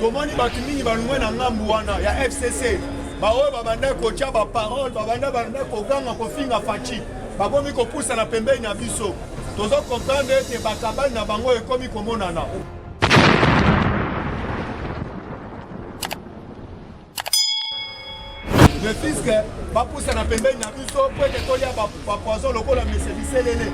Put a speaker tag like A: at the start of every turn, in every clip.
A: tomoni bato mingi balungwe na ngambu wana ya FCC baoyo babanda kotia baparole babanda koganga kofinga faci babomi kopusa na pembeni ya biso tozo comprendre ete bakabali na bango ekomi komonana. Le fisc bapusa na pembeni na biso po ete tolia bapoison lokola mese biselele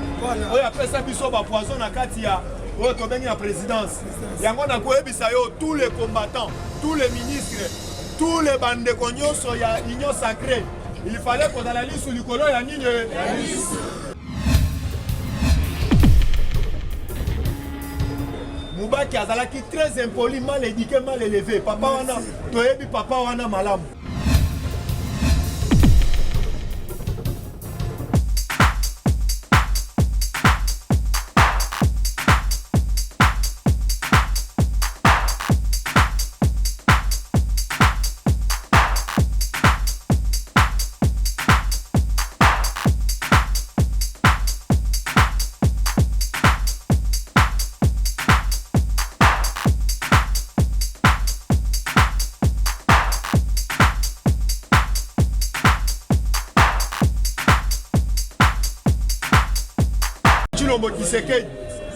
A: oyo apesa biso bapoison na kati ya oyo tobengi na présidence. Yango na koyebisa yo tous les combattants, tous les ministres, tous les bandeko nyonso ya union sacrée, il fallait kozala lisu likolo ya nini Moubaki azalaki très impoli, mal éduqué, mal élevé. Papa wana toyebi papa wana malamu.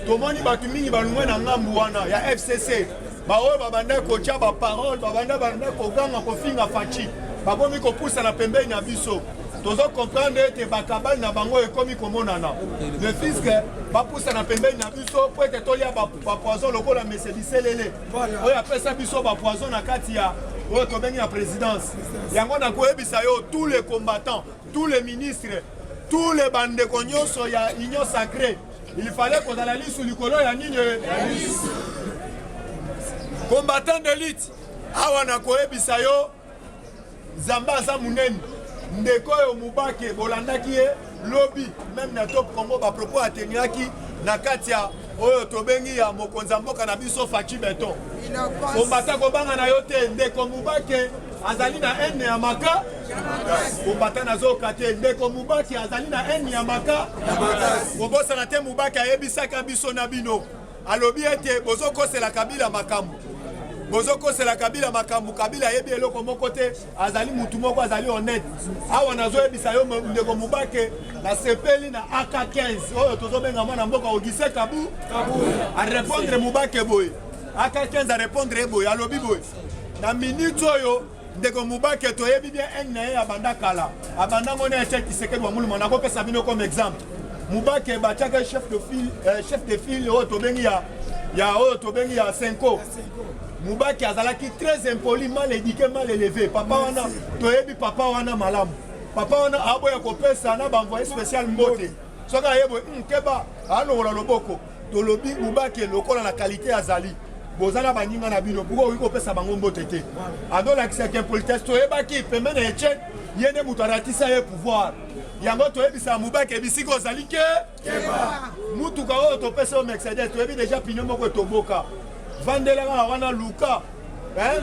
A: Tomoni batu mingi balungwe na ngambu wana ya FCC baoyo babanda kotia baparole babanda koganga kofinga faci babomi kopusa na pembeni na biso tozo comprendre ete bakabali na bango ekomi komonana. Le fisc bapusa na pembeni na biso po ete tolia bapoison lokola mese biselele oyo apesa biso bapoison na kati ya oyo tobengi na présidence. Yango na koyebisa yo tous les combattants, tous les ministres, tous les bandeko nyonso ya union sacrée, il fallait qu'on ait la liste sur le colon ya nini combattant d'élite awa na koyebisa yo zamba za munene ndeko yo Mubake bolandaki ye lobby même na top Congo ba propos ateniaki na kati ya oyo tobengi ya mokonza mboka na biso Faci Beton combattant kobanga na yo te ndeko Mubake azali na ene ya maka combattant nazo kate ndeko Mubake azali na ene ya maka bobosa na te Mubake ayebisaka biso na bino alobi ete bozokosela Kabila makambu bozokosela Kabila makambu Kabila yebi eloko moko te azali mutu moko azali honnête awa nazo yebisa yo ndeko Mubake na sepeli na AK15 oyo tozobenga mwana mboka Ogise Kabu a répondre Mubake boy AK15 a répondre boy alobi boy na minute oyo ndeko Mubake toyebi bien ene ya banda kala abanda ngone ya cheki sekedi wa muluma na kopesa bino comme exemple Mubake bachaka chef de file oyo tobengi ya oyo tobengi ya Senko Mubake azalaki très impoli, mal éduqué, mal élevé. Papa wana toyebi papa wana malamu. Papa wana aboya kopesa na banvoye spécial mbote. Soka yebo keba alo loboko. Tolobi Mubake lokola na qualité azali. Bozana baninga na bino buko wiko pesa bango mbote te. Adola kiseke politesse toyeba ki pemene eche yene mutaratisa ye pouvoir. Yango toyebi sa Mubake bisiko azali ke keba. Mutu ka o topesa o Mercedes toyebi déjà pignon moko toboka. Vandela wana Luka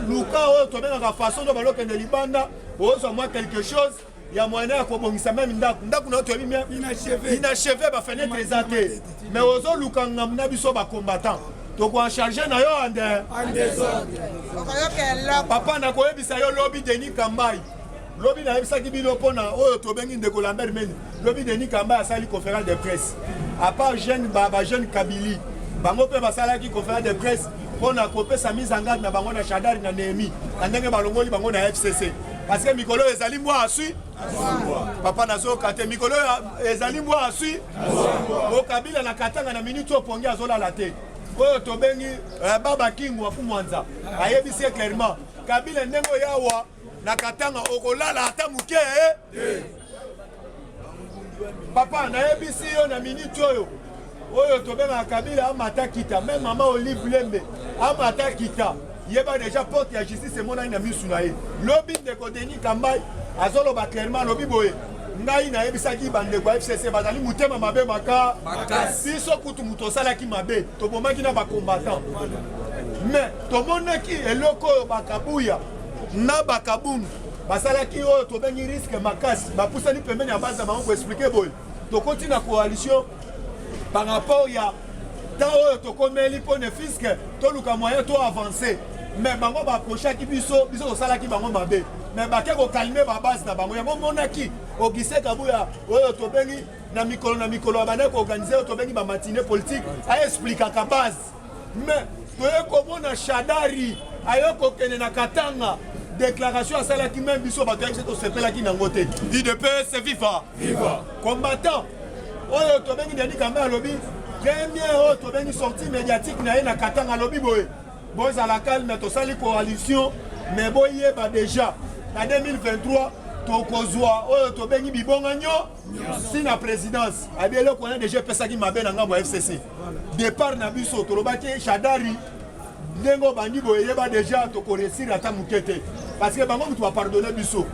A: Luka oyo tobengaka façon de baloke de libanda ozo moi quelque chose ya moyen ya kobongisa même ndaku na toyebi bien inachevé ba fenêtre ezate mais ozo Luka ngamna biso ba combattant to ko charger na yo en désordre papa na koyebisa yo lobby Denis Kambai lobby na yebisa ki bino pona oyo tobengi ndeko Lambert Meni lobby Denis Kambai asali conférence de presse à part jeune baba jeune Kabili bango pe basalaki conférence de presse pona kopesa mise en garde na bango na Shadari na Nehemi ndenge balongoli bango na FCC parce que mikolo ezali mwa asui papa nazo kate mikolo ezali mwa asui o Kabila na katanga na minute opongi azola la te oyo tobengi baba Kingu wa Kumwanza ayebisi clairement Kabila ndengo yawa na katanga okolala ata muke papa na yebisi yo na minute oyo oyo tobenga Kabila amata kita même maman Olive Lembe amata kita yeba déjà porte ya justice mona ina misu na ye lobby de Denis Kambai azolo ba clairement lobby boye ngai na yebisaki bande kwa FCC bazali mutema mabe maka biso kutu mutosala ki mabe tobomaki na ba combattant mais tomonaki eloko bakabuya na bakabunu basalaki oyo tobengi risque makasi bapusani pembeni ya base bango ko expliquer boye to continue na coalition par rapport à tant que tu as mis le fisc, tu as moyen de avancer. mais bango baprochaki biso tosalaki bango mabe mais bake kokalme babase na bango yango monaki Augustin Kabuya oyo tobengi na mikolo abandaki koorganize oyo tobengi bamatine politique aexplikaka base mais toye komona Shadari ayo kokende na Katanga déclaration asalaki même biso bato yaki se tosepelaki nango te UDPS viva combattant oyo tobengi Denis Kamba alobi premier oyo tobengi sortie médiatique na ye na Katanga alobi boye bozala calme tosali coalition mais boyeba déjà na 2023 tokozwa oyo tobengi bibonga si na présidence abiele kona déjà epesaki mabe na ngambo ya FCC départ na biso tolobaki Shadari ndengo bandi boye yeba déjà tokoresir ata moke te parce que bango mutu bapardonne biso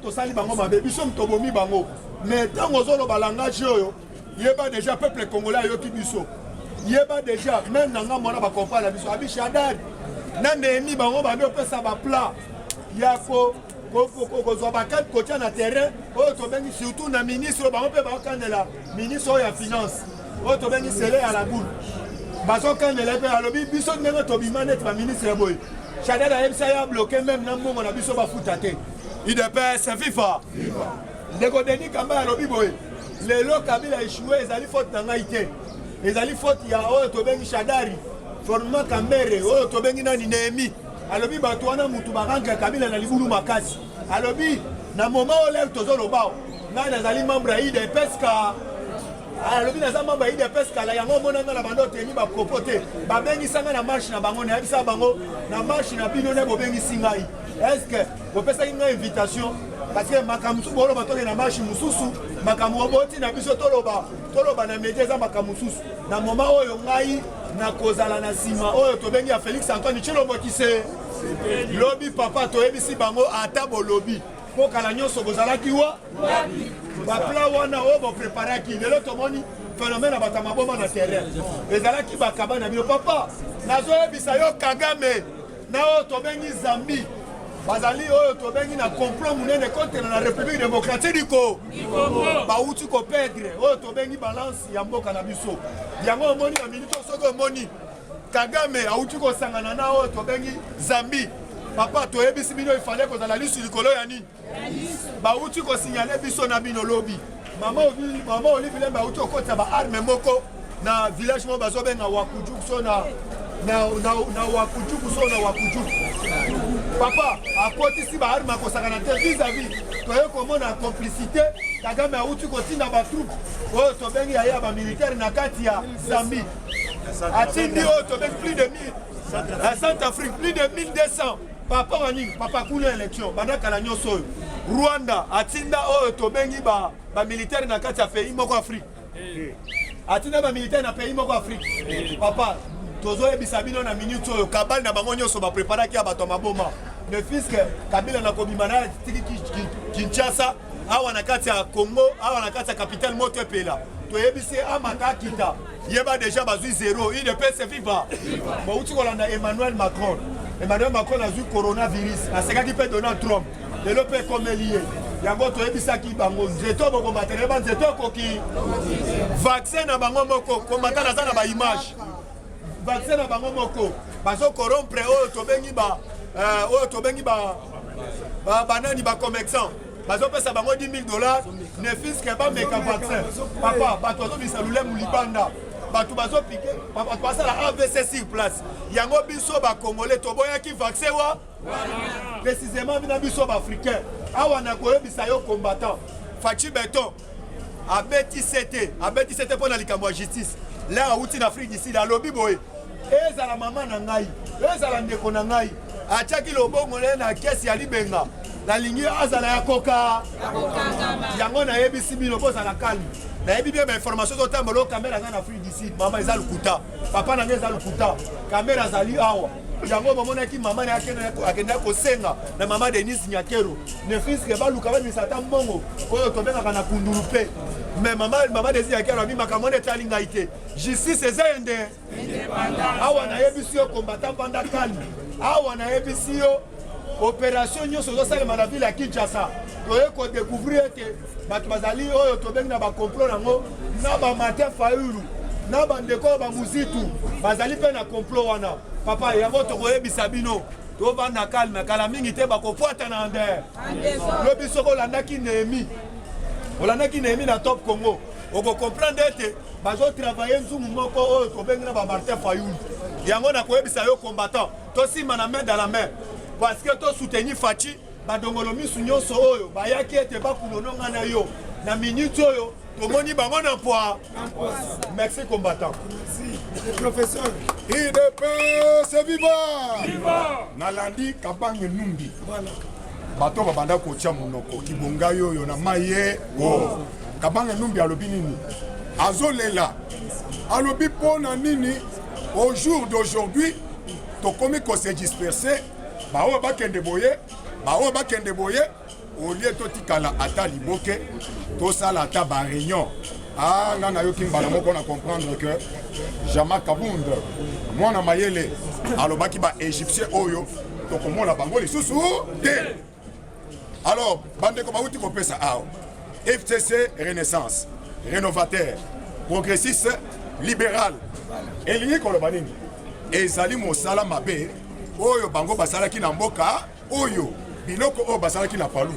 A: tosali bango mabe biso tobomi bango mais ntango ozoloba langage oyo yeba déjà peuple congolais ayoki biso yeba déjà même na ngambo wana bakompare na biso abi Shadari na ndeni bango babi opesa baplat ya kozwa bakati kotia na terrain oyo tobengi surtout na ministre bango mpe bakandela ministre oyo ya finance oyo tobengi Sele ya la boule bazokandela mpe alobi biso ndenge tobima neti baministre boye Shadari ayebisa ya bloke même na mbongo na biso bafuta te UDPS viva ndeko Denis Kamba alobi boye lelo Kabila échoué ezali faute na ngai te ezali faute ya oyo tobengi Shadari Forma Kambere oyo tobengi nani Nehemi alobi bato wana mutu barange Kabila na libulu makasi alobi na moment ole tozoloba ngai nazali membre ya UDPS ka alobi naza membre ya UDPS kala yango monanga na bando teni bapropo te babengisanga na marche na bango nayebisa bango na marche na bino ne bobengisi ngai est-ce que bopesaki ngai invitation parce que makambo mosusu boloba toke na marche mosusu makambo oboti na biso toloba na media eza makambo mosusu na moment oyo ngai nakozala na nsima oyo tobengi ya Félix Antoine Tshilombo Kise lobi papa toyebisi bango ata bolobi mpo kala nyonso bozalaki wa bapla wana oyo bopreparaki lelo tomoni phénomène ya bato ya maboma na terrain ezalaki bakaba na bino papa nazoyebisa yo Kagame na oyo tobengi Zambi bazali oyo tobengi na complot munene contre na République démocratique du Congo bauti kopedre oyo tobengi balance ya mboka na biso yango omoni na minute soki omoni Kagame auti kosangana na oyo tobengi Zambi papa toyebisi bino ifale kozala lisu likolo ya nini bauti kosignale biso na bino lobi mama Olive Lembe auti okotisa baarme moko na village mo bazobenga Wakujuk so na Wakujuk so na Wakujuk papa akotisi baarme akosangana te vis-à-vis toye komona complicité Kagame auti kotinda batroupe oyo tobengi ya bamilitaire na kati ya Zambi atindi oyo tobengi plus de 1000 à Centrafrique plus de 1200 papa waningi papa kuna élection bandakala nyonso oyo Rwanda atinda oyo tobengi bamilitaire na kati ya pays moko Afrique atinda bamilitaire na pays moko Afrique papa tozoyebisa bino na minute oyo kabali na bango nyonso bapreparaki ya bato ya maboma ne fiske Kabila na kobima na tiki Kinshasa awa na kati ya Congo awa na kati ya capitale moto epela toyebisi amata kita yeba déjà bazwi 0 UDPS viva bauti kolanda Emmanuel Macron azwi coronavirus asekaki mpe Donald Trump lelo mpe ekomelie yango toyebisaki bango nzeto bokombatele ba nzeto koki vaccin na bango moko komata naza na baimage vaccin na bango moko bazokorompre oyo tobengi banani bacommerçant bazopesa bango $10,000 ne fiske bameka vaccin papa bato bazobisa lulemu libanda bato bazopike bato basala AVC sur place yango biso bakongole toboyaki vaccin wa précisément bina biso baafricain awa na koyebisa yo combattant Fachi Beton abeti sete mpo na likambo ya justice la auti na Afrique du Sud alobi boye ezala mama na ngai ezala ndeko na ngai atiaki lobongo le na kesi ya libenga nalingi azala ya koka yango nayebisi bino bozala kalme nayebi bien bainformation totambola o kamera aza na Afrique du Sud mama eza lukuta papa na ngai eza lukuta kamera azali awa yango bamonaki mama na akendaki kosenga na mama Denise Nyakero ne fiske baluka bamisa ata mbongo oyo tobengaka na kundulu mpe mais mama Denise Nyakero abimaka mona etali ngai te justice eza ende awa nayebisi yo kombata mpanda kalme awa nayebisi yo opération nyonso ozosalema na ville ya Kinshasa toye kodécouvrir ete bato bazali oyo tobengi na bacomplot nango na bamate fayulu na bandeko bamuzitu bazali mpe na complot wana papa yango tokoyebisa bino tovanda calme kala mingi te bakofwata na andere lobi soko olandaki Néhémie na Top Congo okocomprendre ete bazotravaille nzumu moko oyo tobengi na bamartin Fayulu yango nakoyebisa yo combattant tosima na main dans la main parce que tosoutenir Faci badongolo misu nyonso oyo bayaki ete bakulononga na yo na minute oyo tomoni bango na poa. Merci combattant.
B: Merci. Professeur.
C: IDPS viva! Nalandi Kabange Numbi.
B: Voilà.
C: Bato babanda kotia monoko kibonga yo na maye wo. Kabange Numbi alobi nini? Azolela. Alobi pona nini? Au jour d'aujourd'hui, tokomi ko se disperser. Bao bakende boye. Au lieu de tikala ata liboke, to sala ata ba réunion. Ah, nana yo kimbala moko na comprendre que Jama Kabunda, moi na mayele, alobaki ba égyptien oyo, to komona bango lisusu te. Alors, bande ko bauti ko pesa ao. FCC Renaissance, rénovateur, progressiste, libéral. Elingi ko lobanini. Ezali mosala mabe, oyo bango basala ki na mboka, oyo biloko o basalaki na palu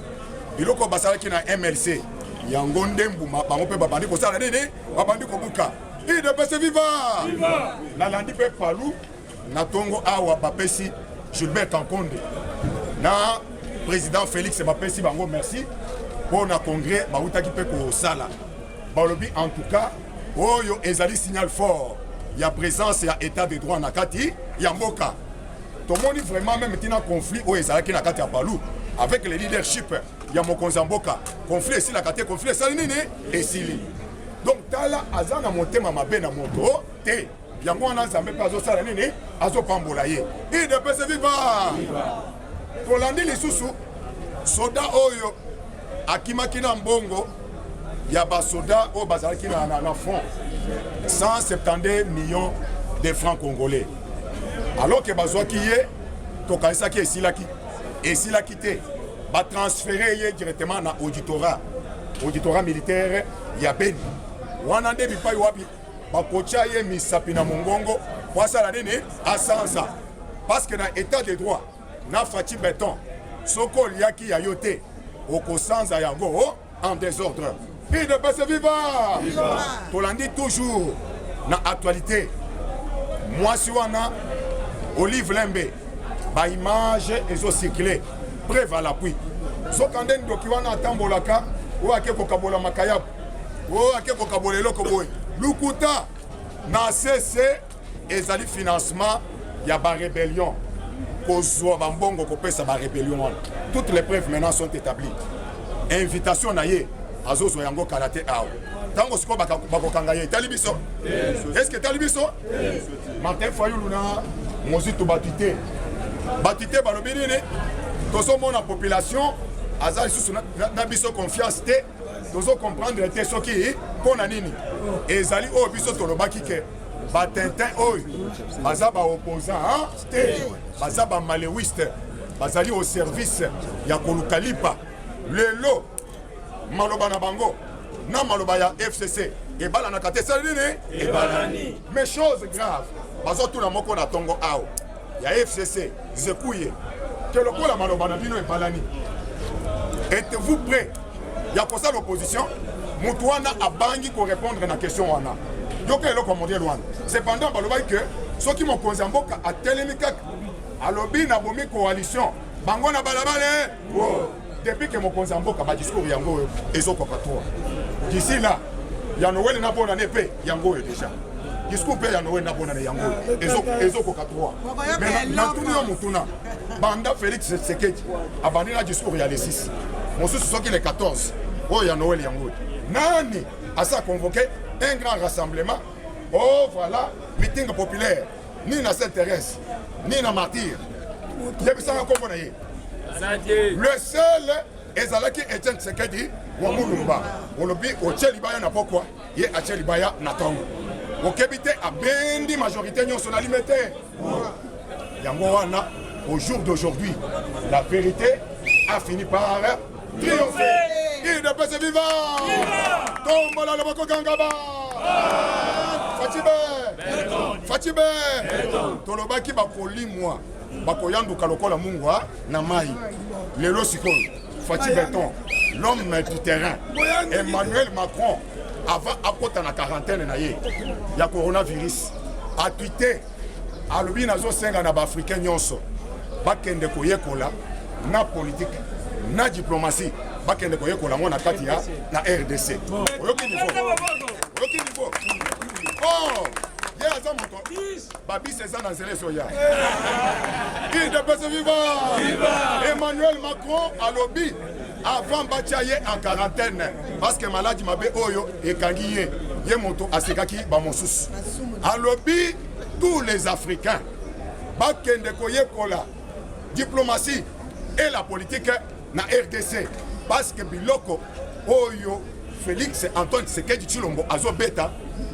C: biloko basalaki na MLC yango ndembuma bango pe babandi ko sala nini babandi ko buka IDPS viva nalandi pe palu na tongo awa bapesi Gilbert Kankonde na président Félix bapesi bango merci pour na congrès bautaki pe ko sala balobi en tout cas oyo ezali signal fort ya présence ya état de droit na kati ya mboka. Tout le monde vraiment même un conflit où ils allaient na kati ya Palou avec le leadership ya Mokonzi Mboka conflit ici la kati conflit ça nini et sili donc tala azana monter mama bena moto te yango wana zambe pas zo sala nini azo pambola ye IDPS viva Polandi lisusu soda oyo akimaki na mbongo ya ba soda o bazalaki na fond 172 millions de francs congolais. Alors que bazwaki ye tokanisaki esilaki te ba transférer ye directement na auditorat militaire ya Beni wana nde bipai wapi bakotia ye misapi na mongongo po asala nini asansa parce que na état de droit na Faci Beton soko oliaki ya yo te okosanza yango en désordre. IDPS viva tolandi toujours na actualité mwasi wana Olive Lembe, ba image ezo circuler, preuve à l'appui. So kande ndoki wana atambolaka, o ake ko kabola makayab, o ake ko kabola eloko boy. Lukuta na CC ezali financement ya ba rébellion. Kozwa ba mbongo ko pesa ba rébellion. Toutes les preuves maintenant sont établies. Invitation na ye azozo yango karate awo. Tango siko bakokanga ye talibiso. Est-ce que talibiso? Martin Fayulu na Mozito batité balobi nini tozomona population azali susu na biso confiance te tozo comprendre te soki mpona nini ezali oyo biso tolobaki ke batintin oyo baza baopposant te baza bamalewiste bazali au service ya koluka lipa lelo maloba na bango na maloba ya FCC ebalanaka te sali nini ebalani mais chose grave bazotuna moko na tongo ao ya FCC zekuye que le la maloba na bino ebalani. Êtes-vous prêt ya kosa l'opposition mutu wana abangi ko répondre na question wana yoke eloko mondial wana cependant baloba que soki mokonzi mboka atelemi kaka alobi na bomi coalition bango na balabale depuis que mokonzi mboka ba discours yango ezokoka toi d'ici là ya Noël na bona nepe yango déjà discours pe ya Noël na bona yango ezokoka toi mais na tuni yo mutuna banda Félix Tshisekedi abandi na discours ya le 6 mosusu soki le 14 oh ya Noël yango nani asa convoqué un grand rassemblement oh voilà meeting populaire ni na Saint-Thérèse ni na Martyr yebisanga kombo na ye le seul ezalaki Etienne Tshisekedi wa Mulumba olobi otie libaya na pokwa ye atie libaya na tongo okebite abendi majorité nyonso na limete yango wana au jour d'aujourd'hui la vérité a fini par triompher. IDPS viva! Tombola le Boko Gangaba! Fatibé tolobaki bakolimwa bakoyanduka lokola mungwa na mai lelo sikoyo Fati Béton l'homme du terrain Emmanuel Macron avant akota na quarantaine na ye ya coronavirus a tweeté alobi nazo senga na baafricain nyonso bakende koyekola na politique na diplomatie bakende koyekola ngo na kati ya na RDC oyoki niveau oh ya za moto babi seza na zele soya il de pese viva Emmanuel Macron alobi avant batia ye en quarantaine parce que maladie mabe oyo ekangi ye moto asekaki ba mosusu alobi tous les Africains bakende koyekola diplomatie et la politique na RDC parce que biloko oyo Félix Antoine Tshisekedi Tshilombo azo beta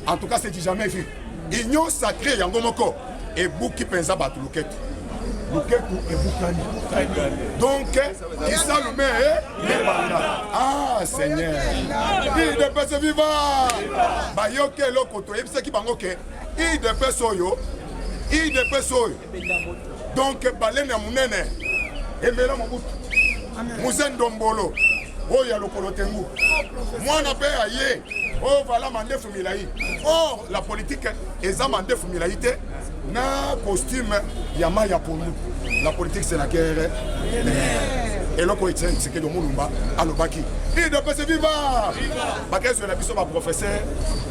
C: en tout cas c'est jamais vu union sacrée yango moko et buki penza batu luketu et bukani donc isalume ah Seigneur il de pese viva bayoke lokoto ebisaki bango ke il de pese oyo donc balene ya munene emela mobutu Muzendo Mbolo oyo ya lokolo tengu mwana pe aye o vala mandefu milai oh la politique eza mandefu milai te na costume ya maya ponu la politique c'est la guerre et loko itsen c'est que do mulumba alobaki il de pese viva bakezo na biso ba professeur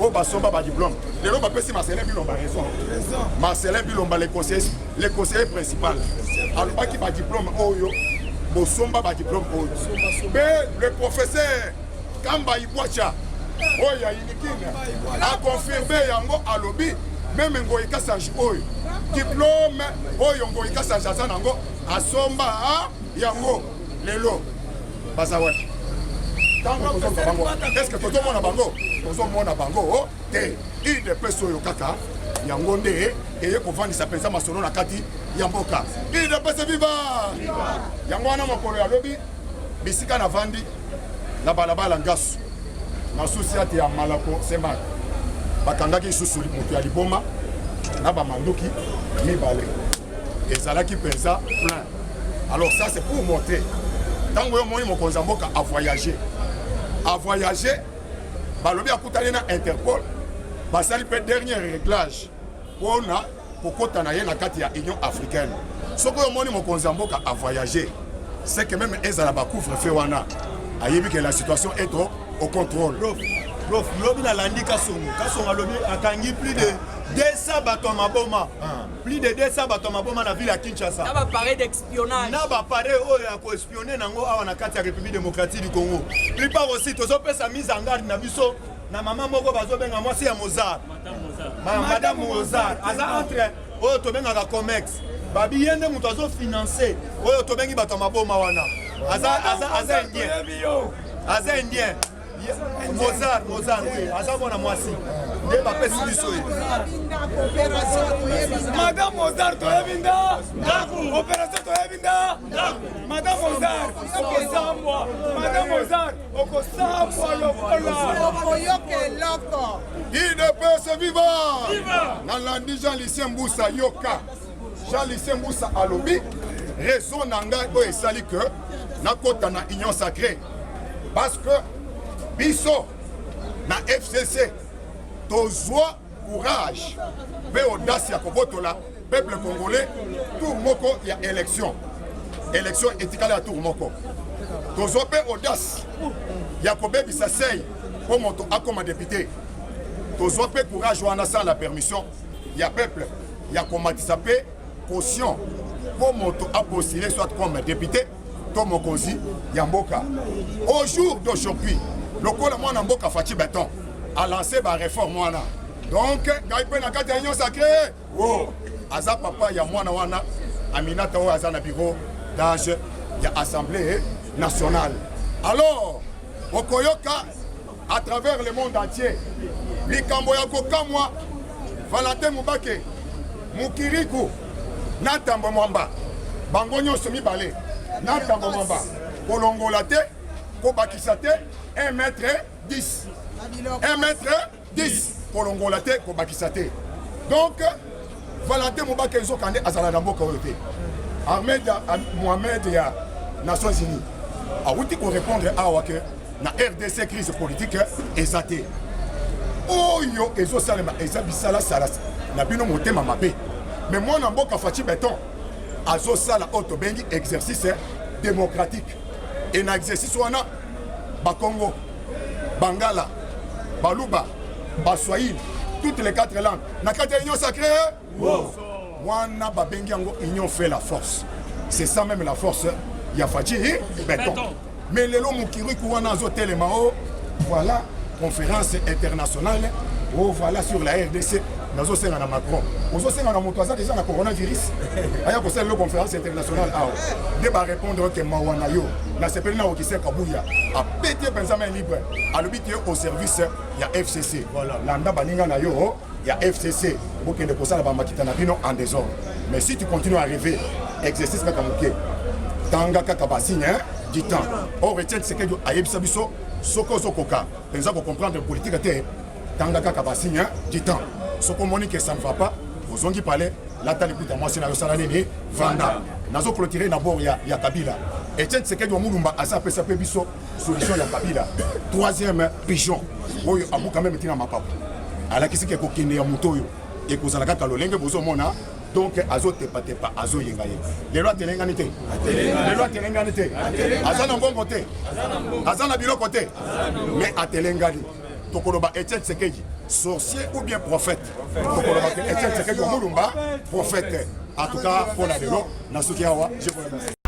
C: o basomba ba diplôme le lo ba pesi Marcelin Bilomba raison Marcelin Bilomba le conseiller principal alobaki ba diplôme oyo bosomba ba diplôme oyo mais le professeur Kamba Ibwacha oya inikine a confirmé yango alobi même ngoyi kasanji oyo diplôme oyo ngoyi kasanji azanango asomba yango lelo bazawa tango tozomba bango est-ce que tozomona bango te il de peso oyo kaka yango nde eye kovandisa penza masolo na kati ya mboka il de peso viva yango wana mokolo ya lobi bisika na vandi na balabala ngasu na susi ate ya malako sema bakangaki susu moto ya liboma na bamanduki mibale ezalaki penza plein alors ça c'est pour monter tango yo moni mokonza mboka a voyager balobi akutani na Interpol basali pe dernier réglage pona kokota na ye na kati ya Union africaine soko yo moni mokonza mboka a voyager c'est que même ezala ba couvre-feu wana ayebi que la situation est au contrôle.
A: Prof, lobi na landi Kasongo lobi akangi plus de 200 bateaux maboma. Plus de 200 bateaux maboma na ville ya Kinshasa.
D: Na ba paré d'espionnage.
A: Na ba paré oyo ya ko espionner nango awa na kati ya République démocratique du Congo. Plus part aussi tozo pesa mise en garde na biso na maman moko bazo benga mwasi ya Mozart. Madame Mozart. Aza entre oyo to benga ka Comex. Babi yende muto azo financer oyo to bengi bateaux maboma wana. Aza indien. Mozart, oui. Aza bona mwasi. Nde ba pesi biso.
B: Madame Mozart toyebinda. Opération toyebinda. Madame Mozart, okosambwa. Madame Mozart, okosambwa lokola.
C: Il ne peut se vivre. Nalandi Jean-Lucien Mboussa yoka. Jean-Lucien Mboussa alobi. Raison nanga o esali que na kota na union sacrée. Parce que biso na FCC tozwa courage pe audace ya kobotola peuple congolais tour moko ya élection etikala ya tour moko tozwa pe audace ya kobebisa sei po moto akoma député tozwa pe courage wana sans la permission ya peuple ya komatisa pe caution po moto a postulé soit comme député to mokonzi ya mboka au jour d'aujourd'hui lokola mwana mboka Fati Béton a lancé ba réforme wana donc ngai pe na kati ya union sacrée aza papa ya mwana wana Aminata o aza na bureau d'âge ya assemblée nationale alors okoyoka à travers le monde entier likambo ya kokamwa Valentin Mubake Mukiriku na Tambo Mwamba bango nyonso mibale na Tambo Mwamba kolongola te kobakisa te 1 m 10 1 m 10 kolongola te kobakisa te. Donc Valentin Mubake Nzokande azala na mboka oyo te. Mohamed ya Nations Unies awuti ko répondre awa que na RDC crise politique ezate. Oyo ezosalema ezabisala sala na bino motema mabe. Mais moi na mboka Fachi Beton azosala auto bengi exercice démocratique. Et na exercice wana ba Congo, Bangala, Baluba, Baswahili, toutes les 4 langues. Na 4 unions sacrées. Wana ba bengi yango union fait la force. C'est ça même la force ya Fachi Beton. Mais lelo mukiriku wana azotelema voilà conférence internationale voilà sur la RDC. Nazo senga na Macron. Ozo senga na motoza déjà na coronavirus. Aya ko sel conférence internationale de ba répondre que mawana yo. Na sepeli na okise kabuya. A pété Benjamin libre. A l'obité au service ya FCC. Voilà. Landa baninga na yo ya FCC. Boke de posala ba makita na bino en désordre. Mais si tu continues à rêver exercice ka kamuke. Tanga kaka basigne du temps. On retient ce que ayebisa biso soko zokoka. Penza ko comprendre politique te. Tanga kaka basigne du temps. Ce qu'on m'a dit que ça ne va pas, aux ongi parlé, là t'as l'écoute à moi c'est la salade Vanda. Nazo clôturer d'abord ya Kabila. Et tiens c'est que du Moulumba a ça peut biso solution ya Kabila. Troisième pigeon. Oyo abu quand même tina mapapa. Ala kisi ke ko kende ya mutoyo. Et ko zalaka kalolenge bozo mona. Donc azo tepa azo yenga yenga. Les lois telenga nité. Les lois telenga nité. Azana bon côté. Azana bilo côté. Mais a telenga ni. Tokoloba Etienne Tshisekedi, sorcier ou bien prophète. Tokoloba Etienne Tshisekedi Mulumba, prophète. En tout cas, pour la délo, Nasuki Awa, je vous remercie.